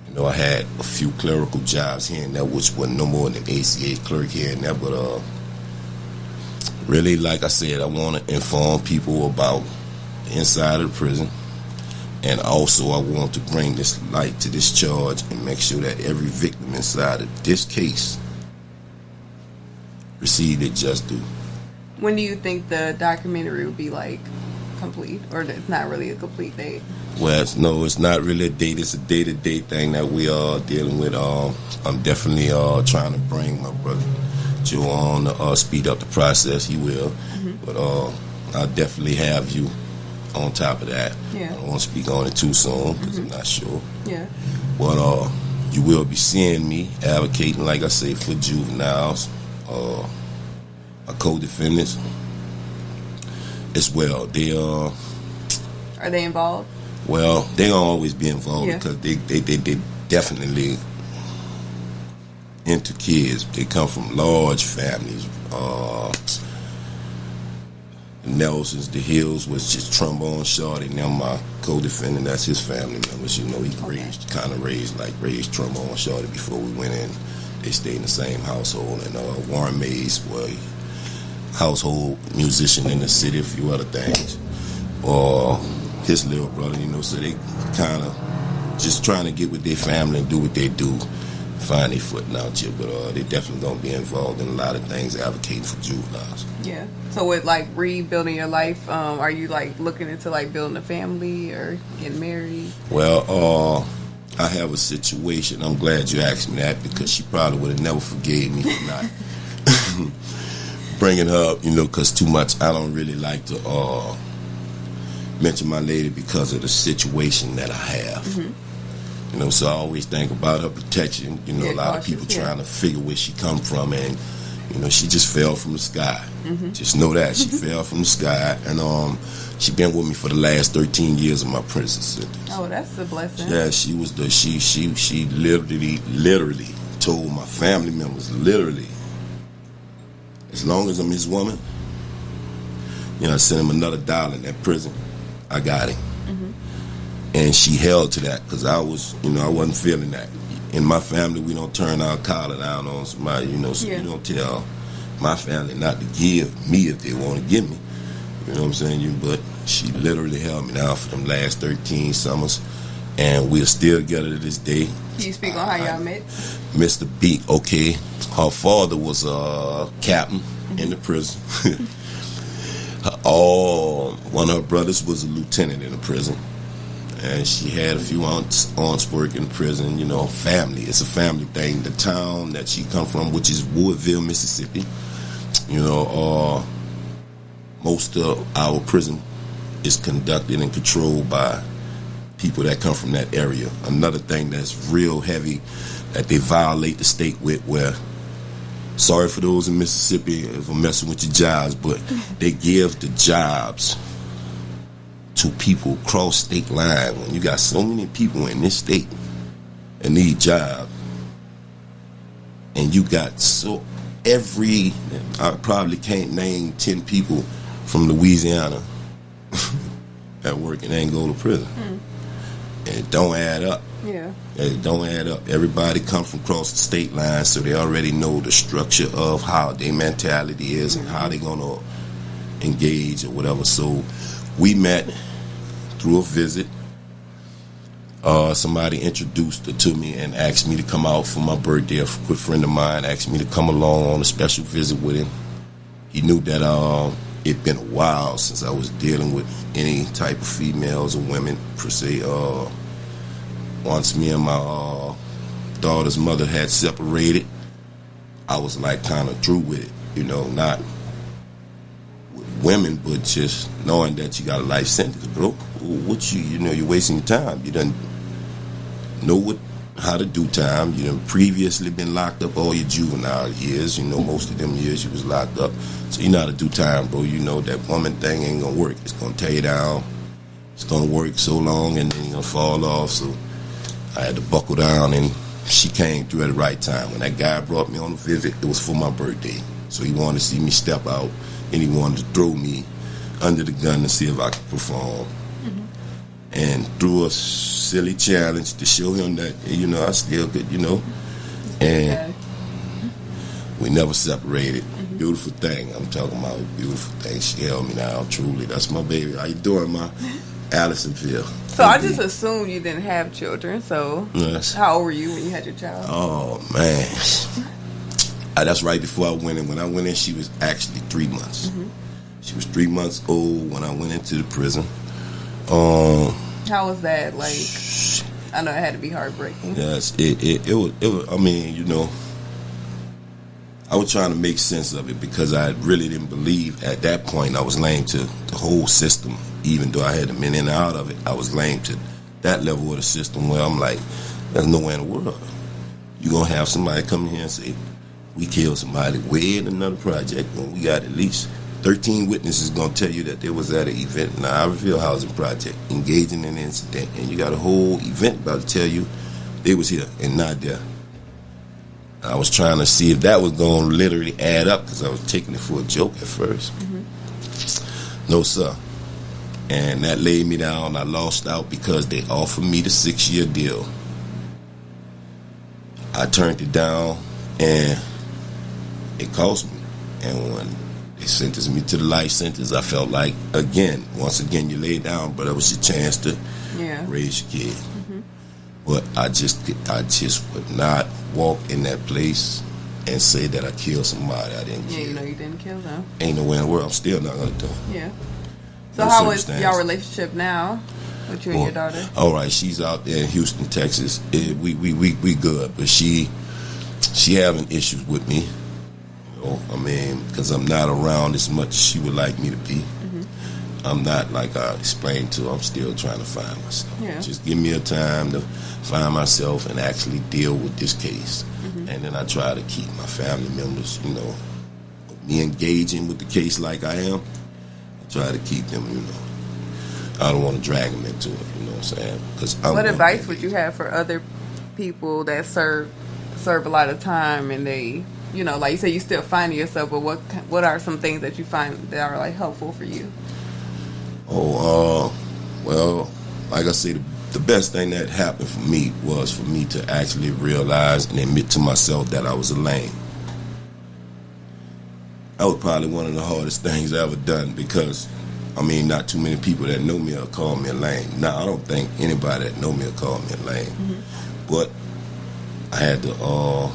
You know, I had a few clerical jobs here and there, which were no more than ACA clerk here and there, but really, like I said, I want to inform people about the inside of the prison, and also I want to bring this light to this charge and make sure that every victim inside of this case receive their just due. When do you think the documentary will be complete, or it's not really a complete date? Well, it's not really a date. It's a day-to-day thing that we are dealing with. I'm definitely trying to bring my brother Joe on to speed up the process. He will, but I'll definitely have you on top of that. I don't want to speak on it too soon because I'm not sure. But you will be seeing me advocating, like I say, for juveniles, my co-defendants as well. Are they involved? Well, they don't always be involved because they definitely into kids. They come from large families. Nelson's, the Hills was just trombone shorty. Now my co-defendant, that's his family members. You know, he raised trombone shorty before we went in. They stayed in the same household. And Warren Mays was household musician in the city, a few other things. His little brother, you know, so they kind of just trying to get with their family and do what they do, find their footing out here. But they definitely going to be involved in a lot of things advocating for juveniles. So with rebuilding your life, are you looking into building a family or getting married? Well, I have a situation. I'm glad you asked me that because she probably would have never forgave me for not bringing her up, you know, because too much. I don't really like to mention my lady because of the situation that I have. You know, so I always think about her protection. You know, a lot of people trying to figure where she come from, and you know, she just fell from the sky. Just know that she fell from the sky, and she been with me for the last 13 years of my prison sentence. Oh, that's a blessing. Yeah, she was she literally told my family members, literally, as long as I'm his woman, you know, I sent him another $1 in that prison. I got him. And she held to that because I wasn't feeling that. In my family, we don't turn our collar down on somebody, you know, so you don't tell my family not to give me if they want to give me. You know what I'm saying? But she literally held me down for them last 13 summers, and we're still together to this day. Can you speak on how y'all met? Mr. B, okay. Her father was a captain in the prison. One of her brothers was a lieutenant in the prison. And she had a few aunts work in prison, you know, family. It's a family thing. The town that she come from, which is Woodville, Mississippi, you know, most of our prison is conducted and controlled by people that come from that area. Another thing that's real heavy that they violate the state with, where, sorry for those in Mississippi if I'm messing with your jobs, but they give the jobs to people cross state line. When you got so many people in this state that need jobs, and you got I probably can't name 10 people from Louisiana that work and ain't go to prison. And it don't add up. It don't add up. Everybody come from across the state line, so they already know the structure of how their mentality is and how they gonna engage or whatever. So we met through a visit. Somebody introduced her to me and asked me to come out for my birthday. A good friend of mine asked me to come along on a special visit with him. He knew that it'd been a while since I was dealing with any type of females or women per se. once me and my daughter's mother had separated, I was like kind of through with it, not with women, but just knowing that you got a life sentence, bro. What you're wasting your time. You done know how to do time. You done previously been locked up all your juvenile years. Most of them years you was locked up. So you know how to do time, bro. You know that woman thing ain't gonna work. It's gonna tear you down. It's gonna work so long and then you're gonna fall off. So I had to buckle down, and she came through at the right time. When that guy brought me on the visit, it was for my birthday. So he wanted to see me step out, and he wanted to throw me under the gun to see if I could perform. And threw a silly challenge to show him that, I still could, and we never separated. Beautiful thing. I'm talking about a beautiful thing. She held me now, truly. That's my baby. How you doing, ma? Allisonville. So I just assumed you didn't have children. So yes. How old were you when you had your child? Oh, man. That's right before I went in. When I went in, she was actually 3 months. She was 3 months old when I went into the prison. How was that? Like, I know it had to be heartbreaking. Yes, it was. I mean, I was trying to make sense of it because I really didn't believe at that point I was lame to the whole system. Even though I had been in and out of it, I was lame to that level of the system where I'm like, there's nowhere in the world you're gonna have somebody come in here and say we killed somebody way in another project when we got at least 13 witnesses going to tell you that they was at an event in the Ivoryville housing project engaging in an incident, and you got a whole event about to tell you they was here and not there. I was trying to see if that was going to literally add up because I was taking it for a joke at first. No, sir. And that laid me down. I lost out because they offered me the 6-year deal. I turned it down, and it cost me. And when they sentenced me to the life sentence, I felt like, once again, you lay down, but it was your chance to raise your kid. But I just would not walk in that place and say that I killed somebody I didn't kill. You didn't kill them. Ain't nowhere in the world. I'm still not going to do it. Yeah. So how is y'all relationship now with you and your daughter? All right, she's out there in Houston, Texas. We good, but she having issues with me. Because I'm not around as much as she would like me to be. I'm not, like I explained to her, I'm still trying to find myself. Yeah. Just give me a time to find myself and actually deal with this case. And then I try to keep my family members, me engaging with the case like I am. I try to keep them, I don't want to drag them into it, you know what I'm saying? What advice would you have for other people that serve a lot of time and they, like you say, you still finding yourself, but what are some things that you find that are like helpful for you? Well, like I said, the best thing that happened for me was for me to actually realize and admit to myself that I was a lame. That was probably one of the hardest things I ever done because, not too many people that know me will call me a lame. Now, I don't think anybody that know me will call me a lame. But I had to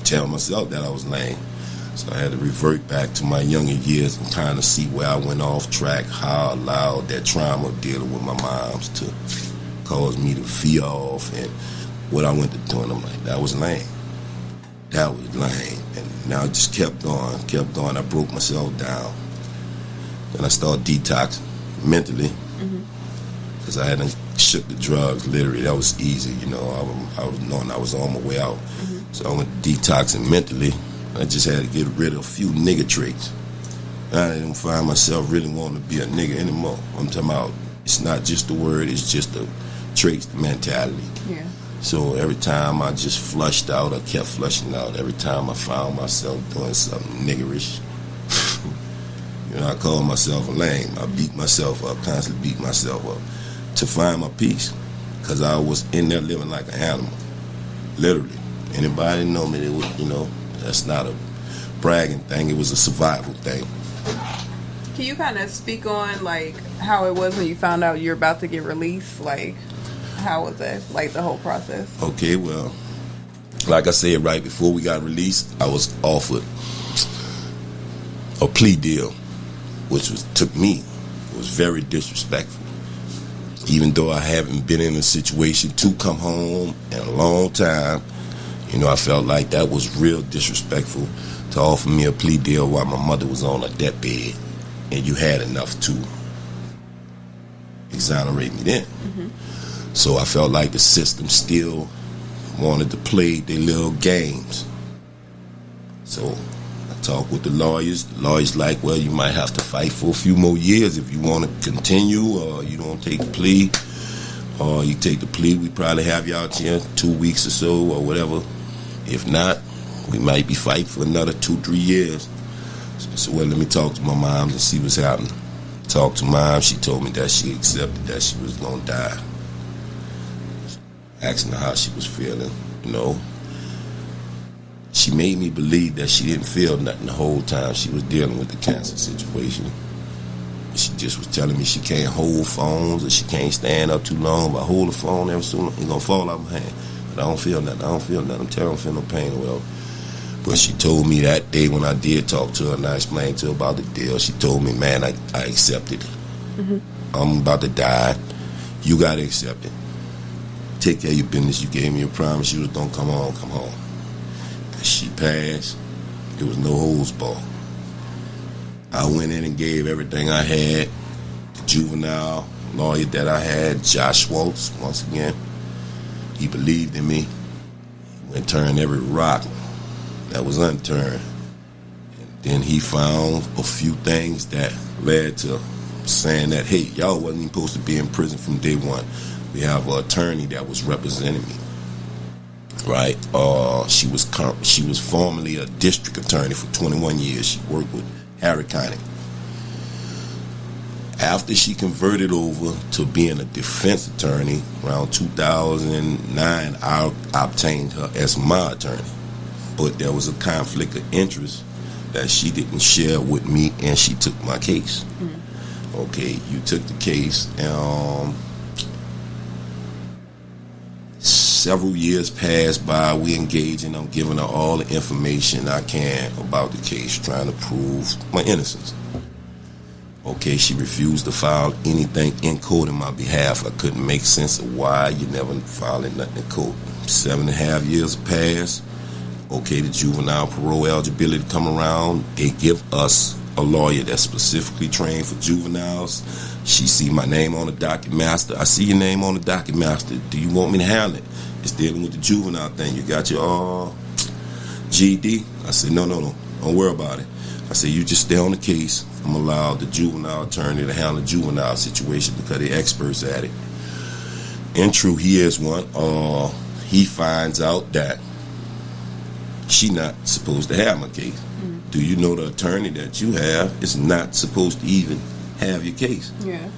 tell myself that I was lame. So I had to revert back to my younger years and kind of see where I went off track, how I allowed that trauma dealing with my moms to cause me to feel off and what I went to do. And I'm like, that was lame. That was lame. And now I just kept going. I broke myself down. Then I started detoxing mentally because I hadn't shook the drugs, literally. That was easy, I was knowing I was on my way out. So I went detoxing mentally. I just had to get rid of a few nigga traits. I didn't find myself really wanting to be a nigga anymore. I'm talking about, it's not just the word, it's just the traits, the mentality. Yeah. So every time I just flushed out, I kept flushing out. Every time I found myself doing something niggerish, I called myself a lame. I beat myself up, constantly beat myself up to find my peace because I was in there living like an animal, literally. Anybody know me, they would, that's not a bragging thing. It was a survival thing. Can you kind of speak on, like, how it was when you found out you're about to get released? Like, how was that, like, the whole process? Okay, well, like I said, right before we got released, I was offered a plea deal, which was very disrespectful. even though I haven't been in a situation to come home in a long time, I felt like that was real disrespectful to offer me a plea deal while my mother was on a deathbed, and you had enough to exonerate me then. So I felt like the system still wanted to play their little games. So I talked with the lawyers. The lawyers like, well, you might have to fight for a few more years if you want to continue, or you don't take the plea, or you take the plea, we probably have you out here 2 weeks or so or whatever. If not, we might be fighting for another 2-3 years. So well, let me talk to my mom and see what's happening. Talked to mom. She told me that she accepted that she was going to die. Asking her how she was feeling, She made me believe that she didn't feel nothing the whole time she was dealing with the cancer situation. She just was telling me she can't hold phones, or she can't stand up too long. If I hold the phone ever so long, it's going to fall out of my hand. But I don't feel nothing. I'm telling her I don't feel no pain or whatever. But she told me that day when I did talk to her and I explained to her about the deal, she told me, man, I accepted it. I'm about to die. You got to accept it. Take care of your business. You gave me a promise you was going to come home. And she passed. There was no holds barred. I went in and gave everything I had. The juvenile lawyer that I had, Josh Waltz, once again, he believed in me. He went and turned every rock that was unturned. And then he found a few things that led to saying that, hey, y'all wasn't even supposed to be in prison from day one. We have an attorney that was representing me, right? She was formerly a district attorney for 21 years. She worked with Harry County. After she converted over to being a defense attorney around 2009, I obtained her as my attorney. But there was a conflict of interest that she didn't share with me, and she took my case. Okay, you took the case, and several years passed by. We engaged, and I'm giving her all the information I can about the case, trying to prove my innocence. Okay, she refused to file anything in court in my behalf. I couldn't make sense of why you never filed nothing in court. 7.5 years passed. Okay, the juvenile parole eligibility come around. They give us a lawyer that's specifically trained for juveniles. She see my name on the docket master. I see your name on the docket master. Do you want me to handle it? It's dealing with the juvenile thing. You got your GED? I said, no. Don't worry about it. I said, you just stay on the case. I'm allowed the juvenile attorney to handle the juvenile situation because they're experts at it. In true, he is one. He finds out that she not supposed to have my case. Do you know the attorney that you have is not supposed to even have your case? Yeah.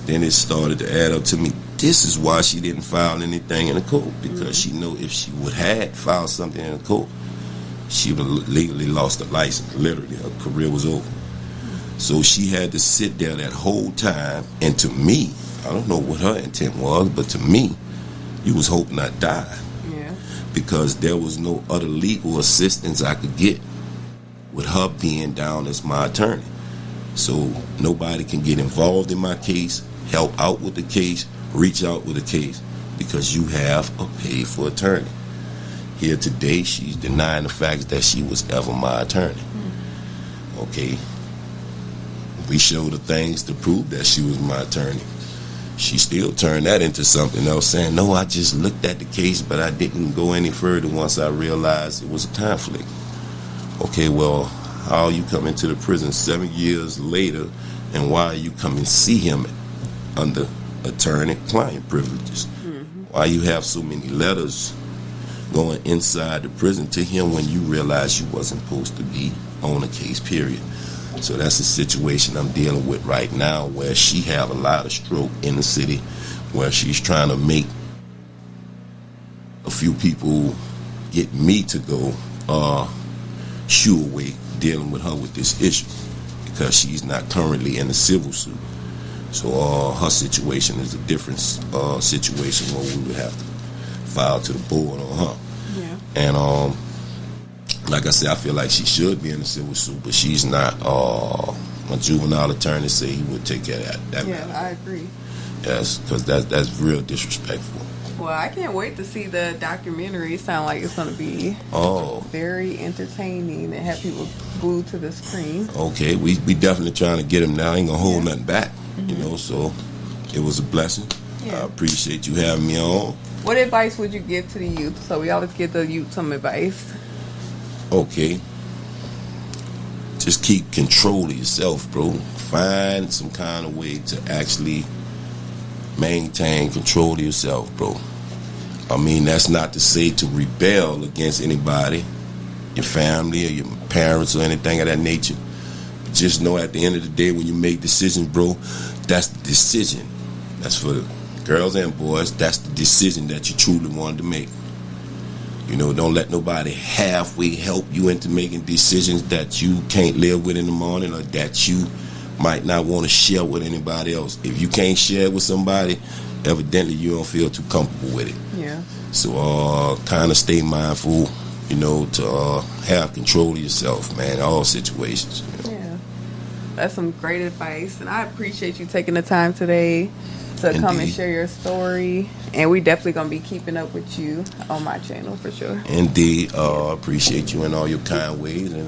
Then it started to add up to me. This is why she didn't file anything in the court, because she know if she would have filed something in the court, she would have legally lost her license. Literally, her career was over. So she had to sit there that whole time, and to me, I don't know what her intent was, but to me, you was hoping I'd die. Yeah. Because there was no other legal assistance I could get with her being down as my attorney. So nobody can get involved in my case, help out with the case, reach out with the case, because you have a paid-for attorney. Here today, she's denying the fact that she was ever my attorney. Okay. We showed the things to prove that she was my attorney. She still turned that into something else, saying, no, I just looked at the case, but I didn't go any further once I realized it was a conflict. Okay, well, how you come into the prison 7 years later, and why you come and see him under attorney-client privileges? Why you have so many letters going inside the prison to him when you realize you wasn't supposed to be on a case, period? So that's the situation I'm dealing with right now, where she have a lot of stroke in the city, where she's trying to make a few people get me to go shoo away dealing with her with this issue, because she's not currently in a civil suit. So her situation is a different situation where we would have to file to the board on her. Yeah. And like I said, I feel like she should be in a civil suit, but she's not. My juvenile attorney said he would take care of that Yeah, matter. I agree. Yes, because that's real disrespectful. Well, I can't wait to see the documentary. It sounds like it's going to be very entertaining and have people glued to the screen. Okay, we definitely trying to get him now. Ain't gonna hold nothing back, Mm-hmm. So it was a blessing. Yeah. I appreciate you having me on. What advice would you give to the youth? So we always give the youth some advice. Okay, just keep control of yourself, bro. Find some kind of way to actually maintain control of yourself, bro. I mean, that's not to say to rebel against anybody, your family or your parents or anything of that nature. But just know at the end of the day, when you make decisions, bro, that's the decision. That's for girls and boys. That's the decision that you truly wanted to make. Don't let nobody halfway help you into making decisions that you can't live with in the morning or that you might not want to share with anybody else. If you can't share it with somebody, evidently you don't feel too comfortable with it. Yeah. So kind of stay mindful, to have control of yourself, man, in all situations. Yeah. That's some great advice. And I appreciate you taking the time today to come and share your story. And we definitely going to be keeping up with you on my channel for sure. Indeed. Appreciate you in all your kind ways. And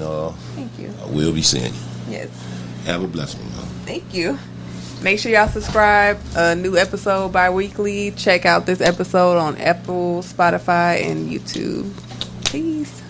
thank you. I will be seeing you. Yes. Have a blessed one. Thank you. Make sure y'all subscribe. A new episode bi-weekly. Check out this episode on Apple, Spotify, and YouTube. Peace.